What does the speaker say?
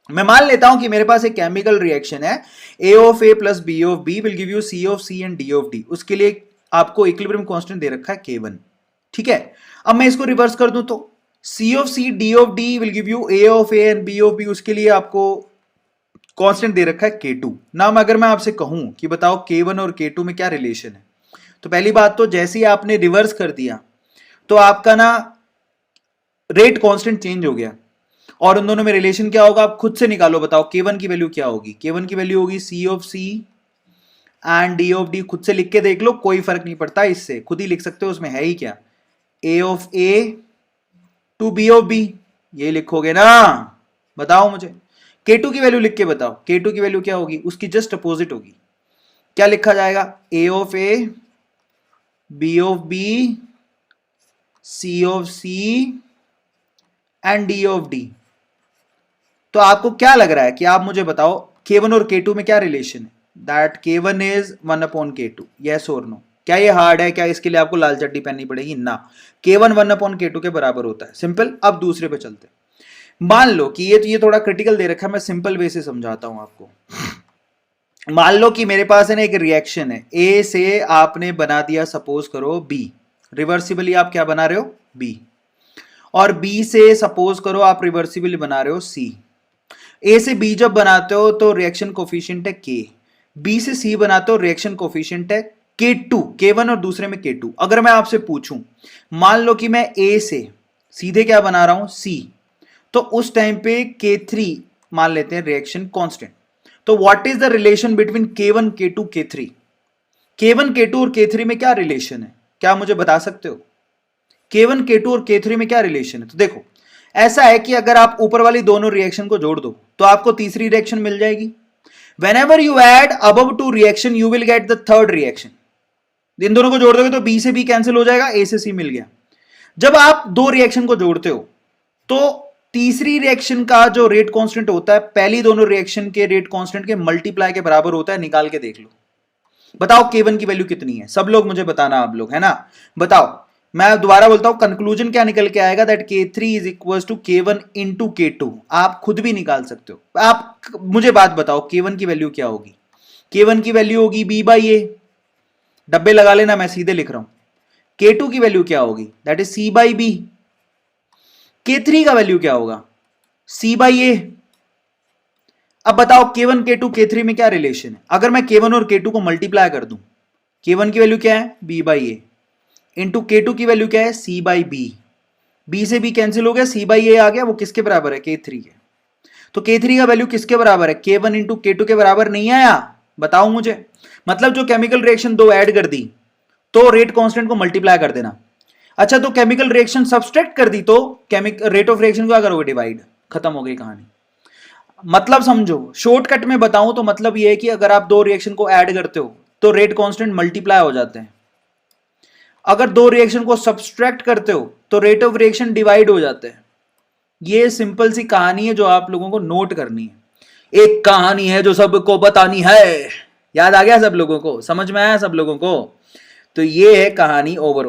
मैं मान लेता हूं कि मेरे पास एक केमिकल रिएक्शन है, A of A plus B of B will give you C of C and D of D. उसके लिए आपको इक्विलिब्रियम कांस्टेंट दे रखा है K1। ठीक है, अब मैं इसको रिवर्स कर दूं तो C of C D of D will give you A of A and B of B. उसके लिए आपको कांस्टेंट दे रखा है K2। नाम अगर मैं आपसे कहूं कि बताओ K1 और K2 में क्या रिलेशन है, तो पहली बात तो जैसे ही आपने रिवर्स कर दिया तो आपका ना रेट कांस्टेंट चेंज हो गया, और उन दोनों में रिलेशन क्या होगा आप खुद से निकालो। बताओ K1 की वैल्यू क्या होगी? K1 की वैल्यू होगी C of C and D of D। खुद से लिख के देख लो, कोई फर्क नहीं पड़ता, इससे खुद ही लिख सकते हो, उसमें है ही क्या, A of A to B of B, ये लिखोगे ना। बताओ मुझे K2 की वैल्यू लिख के बताओ, K2 की वैल्यू क्या होगी? उसकी जस्ट अपोजिट होगी। क्या लिखा जाएगा? A of A B of B C of C and D of D। तो आपको क्या लग रहा है कि आप मुझे बताओ K1 और K2 में क्या रिलेशन है? That K1 is 1/K2, yes और नो? क्या ये हार्ड है? क्या इसके लिए आपको लाल चट्टी पहननी पड़ेगी? ना, K1 1/K2 के बराबर होता है, सिंपल। अब दूसरे पे चलते हैं। मान लो कि ये थोड़ा क्रिटिकल दे रखा है, मैं सिंपल वे से समझाता हूं आपको। मान लो कि मेरे पास है ना एक रिएक्शन है, ए से आपने बना दिया सपोज करो बी, रिवर्सिबली आप क्या बना रहे हो? बी। और बी से सपोज करो आप रिवर्सिबली बना रहे हो सी। ए से बी जब बनाते हो तो रिएक्शन कोफिशिएंट है के, बी से सी बनाते हो रिएक्शन कोफिशिएंट है K2, K1 और दूसरे में K2। अगर मैं आपसे पूछूं, मान लो कि मैं ए से सीधे क्या बना रहा हूं? सी, तो उस टाइम पे K3 मान लेते हैं रिएक्शन कांस्टेंट। तो what is the relation between K1 K2 K3? K1 K2 और K3 में क्या रिलेशन है? क्या मुझे बता सकते हो? K1 K2 और K3 में क्या रिलेशन है? तो देखो, ऐसा है कि अगर आप ऊपर वाली दोनों रिएक्शन को जोड़ दो तो आपको तीसरी रिएक्शन मिल जाएगी। Whenever you add above two reaction, you will get the third reaction. इन दोनों को जोड़ दोगे तो B से B कैंसिल हो जाएगा, A से C मिल गया। जब आप दो रिएक्शन को जोड़ते हो तो तीसरी रिएक्शन का जो रेट कांस्टेंट होता है पहली दोनों रिएक्शन के रेट कांस्टेंट के मल्टीप्लाई के बराबर होता है। निकाल के देख लो, बताओ K1 की वैल्यू कितनी है? सब लोग मुझे बताना, आप लोग है ना, बताओ। मैं दोबारा बोलता हूं, कंक्लूजन क्या निकल के आएगा? That K3 is equal to K1 into K2। आप खुद भी निकाल सकते हो। आप मुझे बात बताओ K1 की वैल्यू क्या होगी? K1 की वैल्यू होगी B बाई A, डब्बे लगा लेना, मैं सीधे लिख रहा हूं। K2 की वैल्यू क्या होगी? That is C by B। K3 का वैल्यू क्या होगा? C by A। अब बताओ K1 K2 K3 में क्या रिलेशन है? अगर मैं K1 और K2 को मल्टीप्लाई कर दूं, K1 की वैल्यू क्या है? B by A, into K2 की वैल्यू क्या है? C by B। B से B कैंसिल हो गया, C बाई A आ गया, वो किसके बराबर है? K3 के। तो K3 का वैल्यू किसके बराबर है? K1 इंटू K2 के बराबर नहीं आया? बताओ मुझे। मतलब जो केमिकल रिएक्शन दो ऐड कर दी तो रेट कांस्टेंट को मल्टीप्लाई कर देना। अच्छा, तो केमिकल रिएक्शन सब्सट्रैक्ट कर दी तो रेट ऑफ रिएक्शन को क्या करोगे? डिवाइड। खत्म हो गई कहानी। मतलब समझो, शॉर्टकट में बताऊं तो मतलब ये है कि अगर आप दो रिएक्शन को ऐड करते हो तो रेट कांस्टेंट मल्टीप्लाई हो जाते हैं। अगर दो रिएक्शन को सब्सट्रैक्ट करते हो तो रेट ऑफ रिएक्शन डिवाइड हो जाते हैं। ये सिंपल सी कहानी है जो आप लोगों को नोट करनी है। एक कहानी है जो सबको बतानी है। याद आ गया सब लोगों को? समझ में आया सब लोगों को? तो ये है कहानी ओवरऑल।